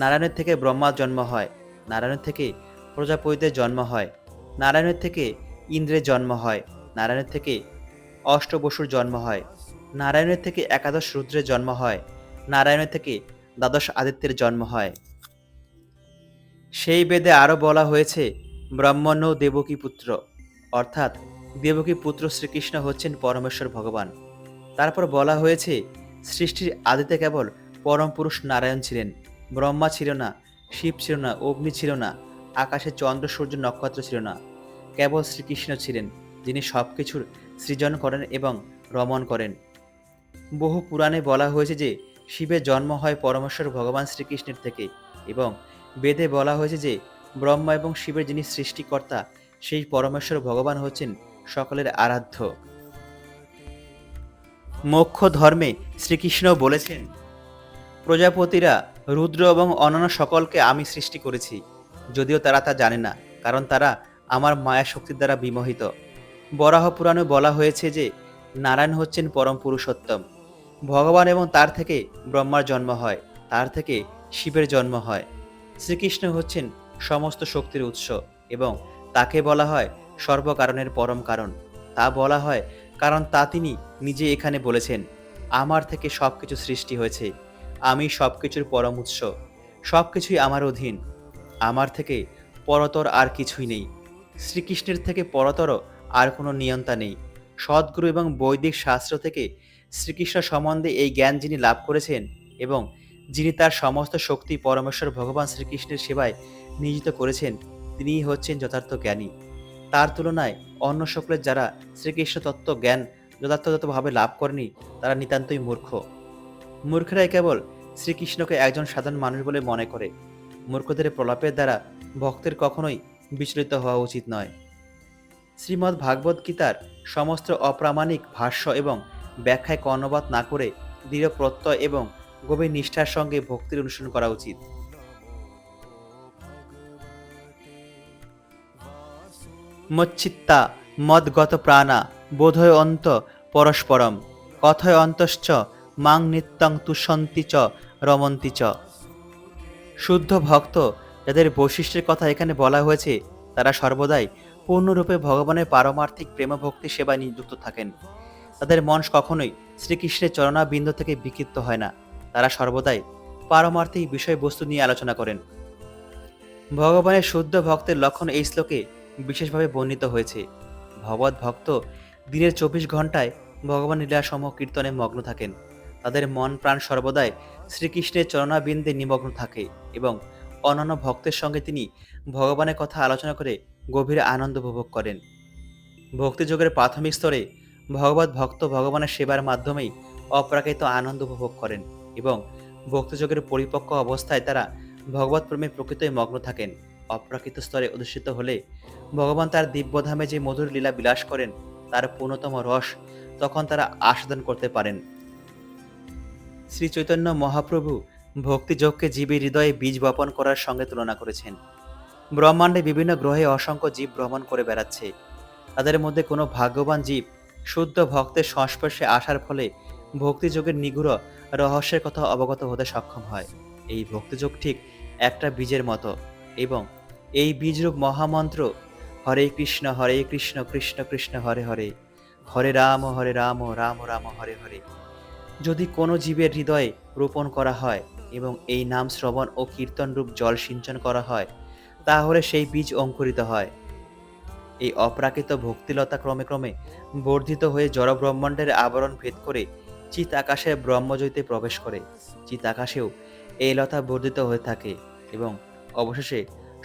নারায়ণের থেকে ব্রহ্মার জন্ম হয়, নারায়ণের থেকে প্রজাপতিদের জন্ম হয়, নারায়ণের থেকে ইন্দ্রের জন্ম হয়, নারায়ণের থেকে অষ্টবসুর জন্ম হয়, নারায়ণের থেকে একাদশ রুদ্রের জন্ম হয়, নারায়ণের থেকে দ্বাদশ আদিত্যের জন্ম হয়। সেই বেদে আরও বলা হয়েছে ব্রহ্মণ্য দেবকী পুত্র, অর্থাৎ দেবকী পুত্র শ্রীকৃষ্ণ হচ্ছেন পরমেশ্বর ভগবান। তারপর বলা হয়েছে সৃষ্টির আদিতে কেবল পরম পুরুষ নারায়ণ ছিলেন, ব্রহ্মা ছিল না, শিব ছিল না, অগ্নি ছিল না, আকাশে চন্দ্র সূর্য নক্ষত্র ছিল না। কেবল শ্রীকৃষ্ণ ছিলেন, যিনি সব কিছুর সৃজন করেন এবং রমণ করেন। বহু পুরাণে বলা হয়েছে যে শিবের জন্ম হয় পরমেশ্বর ভগবান শ্রীকৃষ্ণের থেকে এবং বেদে বলা হয়েছে যে ব্রহ্মা এবং শিবের যিনি সৃষ্টিকর্তা, সেই পরমেশ্বর ভগবান হচ্ছেন সকলের আরাধ্য। মোক্ষ ধর্মে শ্রীকৃষ্ণ বলেছেন, প্রজাপতিরা, রুদ্র এবং অন্যান্য সকলকে আমি সৃষ্টি করেছি, যদিও তারা তা জানে না, কারণ তারা আমার মায়া শক্তির দ্বারা বিমোহিত। বরাহ পুরাণে বলা হয়েছে যে নারায়ণ হচ্ছেন পরম পুরুষোত্তম ভগবান এবং তার থেকে ব্রহ্মার জন্ম হয়, তার থেকে শিবের জন্ম হয়। শ্রীকৃষ্ণ হচ্ছেন সমস্ত শক্তির উৎস এবং তাকে বলা হয় সর্বকারণের পরম কারণ। তা বলা হয় কারণ তা তিনি নিজে এখানে বলেছেন, আমার থেকে সব কিছু সৃষ্টি হয়েছে, আমি সব কিছুর পরম উৎস, সব কিছুই আমার অধীন, আমার থেকে পরতর আর কিছুই নেই। শ্রীকৃষ্ণের থেকে পরতর আর কোনো নিয়ন্তা নেই। সদ্গুরু এবং বৈদিক শাস্ত্র থেকে শ্রীকৃষ্ণ সম্বন্ধে এই জ্ঞান যিনি লাভ করেছেন এবং যিনি তার সমস্ত শক্তি পরমেশ্বর ভগবান শ্রীকৃষ্ণের সেবায় নিয়োজিত করেছেন, তিনিই হচ্ছেন যথার্থ জ্ঞানী। তার তুলনায় অন্য সকলের যারা শ্রীকৃষ্ণ তত্ত্ব জ্ঞান যথার্থভাবে লাভ করেনি, তারা নিতান্তই মূর্খ। মূর্খরাই কেবল শ্রীকৃষ্ণকে একজন সাধারণ মানুষ বলে মনে করে। মূর্খদের প্রলাপের দ্বারা ভক্তের কখনোই বিচলিত হওয়া উচিত নয়। শ্রীমদ্ ভাগবত গীতার সমস্ত অপ্রামাণিক ভাষ্য এবং ব্যাখ্যায় কর্ণপাত না করে দৃঢ় প্রত্যয় এবং গভীর নিষ্ঠার সঙ্গে ভক্তির অনুসরণ করা উচিত। মচ্চিত্তা মদগত প্রাণা বোধয় অন্ত পরস্পরম কথয় অন্তশ্চ মাং নিত্যং তুষন্তি চ রমন্তি চ। শুদ্ধ ভক্ত, যাদের বৈশিষ্ট্যের কথা এখানে বলা হয়েছে, তারা সর্বদাই পূর্ণরূপে ভগবানের পারমার্থিক প্রেমভক্তি সেবায় নিযুক্ত থাকেন। তাদের মন কখনোই শ্রীকৃষ্ণের চরণাবিন্দ থেকে বিক্ষিপ্ত হয় না। তারা সর্বদাই পারমার্থিক বিষয়বস্তু নিয়ে আলোচনা করেন। ভগবানের শুদ্ধ ভক্তের লক্ষণ এই শ্লোকে বিশেষভাবে বর্ণিত হয়েছে। ভগবত ভক্ত দিনের 24 ঘন্টায় ভগবান লীলাসমূহ কীর্তনে মগ্ন থাকেন। তাদের মন প্রাণ সর্বদাই শ্রীকৃষ্ণের চরণাবিন্দে নিমগ্ন থাকে এবং অন্যান্য ভক্তের সঙ্গে তিনি ভগবানের কথা আলোচনা করে গভীর আনন্দ উপভোগ করেন। ভক্তিযোগের প্রাথমিক স্তরে ভগবত ভক্ত ভগবানের সেবার মাধ্যমেই অপ্রাকৃত আনন্দ উপভোগ করেন এবং ভক্তিযোগের পরিপক্ক অবস্থায় তারা ভগবত প্রেমে প্রকৃতই মগ্ন থাকেন। অপ্রাকৃত স্তরে অধিষ্ঠিত হলে ভগবান তার দিব্যধামে যে মধুর লীলা বিলাস করেন তার পূর্ণতম রস তখন তারা আস্বাদন করতে পারেন। শ্রী চৈতন্য মহাপ্রভু ভক্তিযোগকে জীবের হৃদয়ে বীজ বপন করার সঙ্গে তুলনা করেছেন। ব্রহ্মাণ্ডে বিভিন্ন গ্রহে অসংখ্য জীব ভ্রমণ করে বেড়াচ্ছে। তাদের মধ্যে কোনো ভাগ্যবান জীব শুদ্ধ ভক্তের সংস্পর্শে আসার ফলে ভক্তিযোগের নিগুড় রহস্যের কথা অবগত হতে সক্ষম হয়। এই ভক্তিযোগ ঠিক একটা বীজের মতো এবং এই বীজরূপ মহামন্ত্র হরে কৃষ্ণ কৃষ্ণ কৃষ্ণ হরে হরে, হরে রাম রাম রাম হরে হরে যদি কোনো জীবের হৃদয়ে রোপণ করা হয় এবং এই নাম শ্রবণ ও কীর্তন রূপ জল সিঞ্চন করা হয়, তাহলে সেই বীজ অঙ্কুরিত হয়। এই অপ্রাকৃত ভক্তিলতা ক্রমে ক্রমে বর্ধিত হয়ে জড়ব্রহ্মাণ্ডের আবরণ ভেদ করে চিত আকাশের ব্রহ্মজ্যোতিতে প্রবেশ করে। চিত আকাশেও এই লতা বর্ধিত হয়ে থাকে এবং অবশেষে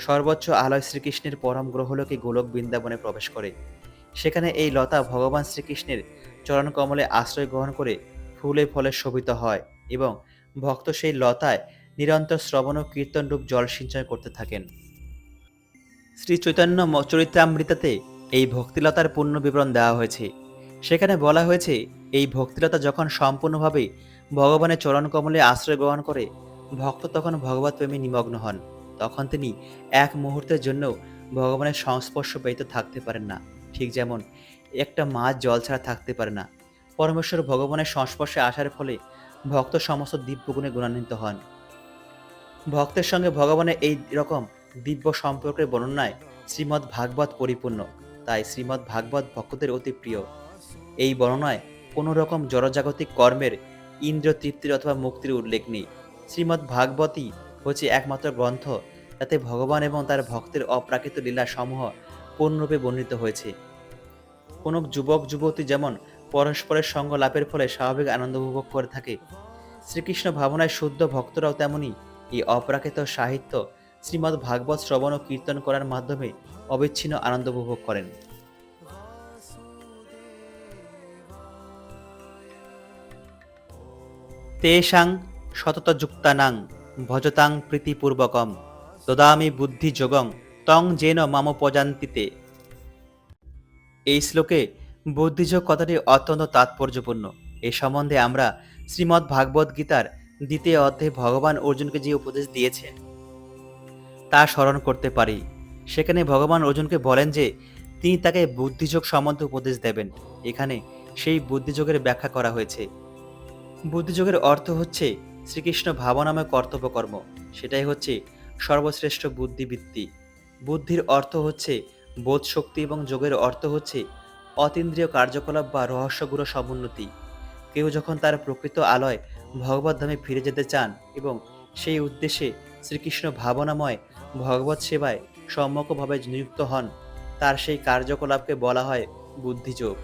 সর্বোচ্চ আলয় শ্রীকৃষ্ণের পরম গ্রহলোকে গোলক বৃন্দাবনে প্রবেশ করে। সেখানে এই লতা ভগবান শ্রীকৃষ্ণের চরণ কমলে আশ্রয় গ্রহণ করে ফুলে ফলে শোভিত হয় এবং ভক্ত সেই লতায় নিরন্তর শ্রবণ ও কীর্তন রূপ জল সিঞ্চন করতে থাকেন। শ্রী চৈতন্য চরিত্রামৃতাতে এই ভক্তিলতার পূর্ণ বিবরণ দেওয়া হয়েছে। সেখানে বলা হয়েছে, এই ভক্তিলতা যখন সম্পূর্ণভাবে ভগবানের চরণ কমলে আশ্রয় গ্রহণ করে, ভক্ত তখন ভগবত প্রেমে নিমগ্ন হন। তখন তিনি এক মুহূর্তের জন্য ভগবানের সংস্পর্শ ব্যতীত থাকতে পারেন না। ঠিক যেমন একটা মাছ জল ছাড়া থাকতে পারে না। পরমেশ্বর ভগবানের সংস্পর্শে আসার ফলে ভক্ত সমস্ত দিব্যগুণে গুণান্বিত হন। ভক্তের সঙ্গে ভগবানের এই রকম দিব্য সম্পর্কের বর্ণনায় শ্রীমদ্ ভাগবত পরিপূর্ণ। তাই শ্রীমদ্ ভাগবত ভক্তদের অতি প্রিয়। এই বর্ণনায় কোনো রকম জড়জাগতিক কর্মের ইন্দ্রিয় তৃপ্তির অথবা মুক্তির উল্লেখ নেই। শ্রীমদ্ ভাগবতই হচ্ছে একমাত্র গ্রন্থ যাতে ভগবান এবং তার ভক্তের অপ্রাকৃত লীলা সমূহ পূর্ণরূপে বর্ণিত হয়েছে। কোনো যুবক যুবতী যেমন পরস্পরের সঙ্গ লাভের ফলে স্বাভাবিক আনন্দ উপভোগ করে থাকে, শ্রীকৃষ্ণ ভাবনায় শুদ্ধ ভক্তরাও তেমনি এই অপ্রাকৃত সাহিত্য শ্রীমদ্ ভাগবত শ্রবণ ও কীর্তন করার মাধ্যমে অবিচ্ছিন্ন আনন্দ উপভোগ করেন। তেষাং সততযুক্তানাং ভজতাং প্রীতিপূর্বকম দদামি বুদ্ধিযোগং তং যেন মামোপজান্তিতে। এই শ্লোকে বুদ্ধিযোগ কথাটি অত্যন্ত তাৎপর্যপূর্ণ। এ সম্বন্ধে আমরা শ্রীমদ্ ভাগবত গীতার দ্বিতীয় অধ্যায়ে ভগবান অর্জুনকে যে উপদেশ দিয়েছেন তা স্মরণ করতে পারি। সেখানে ভগবান অর্জুনকে বলেন যে তিনি তাকে বুদ্ধিযোগ সম্বন্ধে উপদেশ দেবেন। এখানে সেই বুদ্ধিযোগের ব্যাখ্যা করা হয়েছে। বুদ্ধিযোগের অর্থ হচ্ছে শ্রীকৃষ্ণ ভাবনাময় কর্তব্য কর্ম। সেটাই হচ্ছে সর্বশ্রেষ্ঠ বুদ্ধিবৃত্তি। বুদ্ধির অর্থ হচ্ছে বোধ শক্তি এবং যোগের অর্থ হচ্ছে অতীন্দ্রিয় কার্যকলাপ বা রহস্যগুলো সমুন্নতি। কেউ যখন তার প্রকৃত আলয় ভগবত ধামে ফিরে যেতে চান এবং সেই উদ্দেশ্যে শ্রীকৃষ্ণ ভাবনাময় ভগবত সেবায় সম্যকভাবে নিযুক্ত হন, তার সেই কার্যকলাপকে বলা হয় বুদ্ধিযোগ।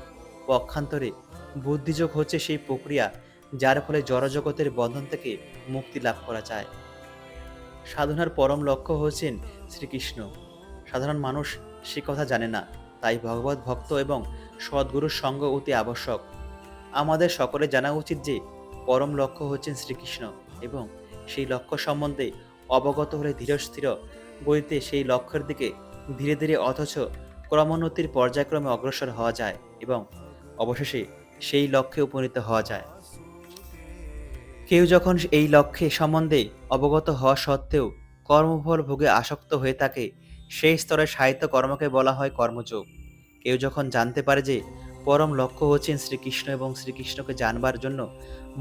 পক্ষান্তরে বুদ্ধিযোগ হচ্ছে সেই প্রক্রিয়া যার ফলে জড়জগতের বন্ধন থেকে মুক্তি লাভ করা যায়। সাধনার পরম লক্ষ্য হচ্ছেন শ্রীকৃষ্ণ। সাধারণ মানুষ সে কথা জানে না। তাই ভগবত ভক্ত এবং সদ্গুরুর সঙ্গ অতি আবশ্যক। আমাদের সকলে জানা উচিত যে পরম লক্ষ্য হচ্ছেন শ্রীকৃষ্ণ এবং সেই লক্ষ্য সম্বন্ধে অবগত হলে ধীরস্থির গতিতে সেই লক্ষ্যের দিকে ধীরে ধীরে অথচ ক্রমোন্নতির পর্যায়ক্রমে অগ্রসর হওয়া যায় এবং অবশেষে সেই লক্ষ্যে উপনীত হওয়া যায়। কেউ যখন এই লক্ষ্যে সম্বন্ধে অবগত হওয়া সত্ত্বেও কর্মফল ভোগে আসক্ত হয়ে থাকে, সেই স্তরের সাহিত্য কর্মকে বলা হয় কর্মযোগ। কেউ যখন জানতে পারে যে পরম লক্ষ্য হচ্ছেন শ্রীকৃষ্ণ এবং শ্রীকৃষ্ণকে জানবার জন্য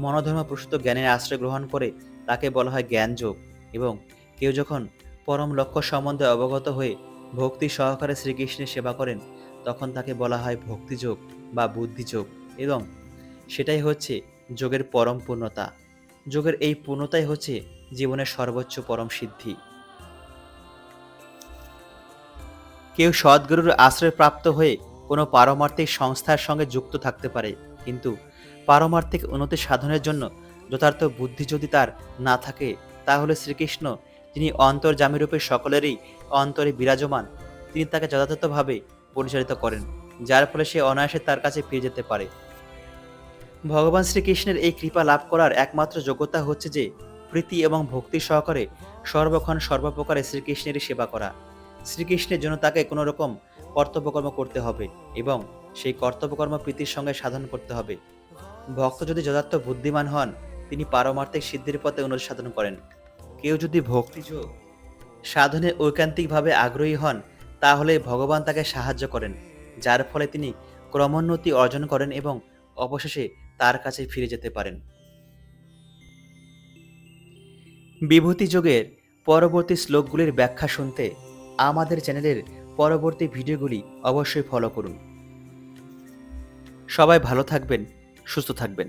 মনোধর্ম প্রসূত জ্ঞানের আশ্রয় গ্রহণ করে, তাকে বলা হয় জ্ঞানযোগ। এবং কেউ যখন পরম লক্ষ্য সম্বন্ধে অবগত হয়ে ভক্তি সহকারে শ্রীকৃষ্ণের সেবা করেন, তখন তাকে বলা হয় ভক্তিযোগ বা বুদ্ধিযোগ। এবং সেটাই হচ্ছে যোগের পরম পূর্ণতা। যোগের এই পূর্ণতাই হচ্ছে জীবনের সর্বোচ্চ পরম সিদ্ধি। কেউ সদ্গুরুর আশ্রয়প্রাপ্ত হয়ে কোনো পারমার্থিক সংস্থার সঙ্গে যুক্ত থাকতে পারে, কিন্তু পারমার্থিক উন্নতি সাধনের জন্য যথার্থ বুদ্ধি যদি তার না থাকে, তাহলে শ্রীকৃষ্ণ, যিনি অন্তর্যামীরূপে সকলেরই অন্তরে বিরাজমান, তিনি তাকে যথাযথভাবে পরিচালিত করেন, যার ফলে সে অনায়াসে তার কাছে ফিরে যেতে পারে। ভগবান শ্রীকৃষ্ণের এই কৃপা লাভ করার একমাত্র যোগ্যতা হচ্ছে যে প্রীতি এবং ভক্তি সহকারে সর্বক্ষণ সর্বপ্রকারে শ্রীকৃষ্ণেরই সেবা করা। শ্রীকৃষ্ণের জন্য তাকে কোনো রকম কর্তব্যকর্ম করতে হবে এবং সেই কর্তব্যকর্ম প্রীতির সঙ্গে সাধন করতে হবে। ভক্ত যদি যথার্থ বুদ্ধিমান হন, তিনি পারমার্থিক সিদ্ধির পথে উন্নতি সাধন করেন। কেউ যদি ভক্তিযোগ সাধনে ঐকান্তিকভাবে আগ্রহী হন, তাহলে ভগবান তাকে সাহায্য করেন, যার ফলে তিনি ক্রমোন্নতি অর্জন করেন এবং অবশেষে তার কাছে ফিরে যেতে পারেন। বিভূতি যোগের পরবর্তী শ্লোকগুলির ব্যাখ্যা শুনতে আমাদের চ্যানেলের পরবর্তী ভিডিওগুলি অবশ্যই ফলো করুন। সবাই ভালো থাকবেন, সুস্থ থাকবেন।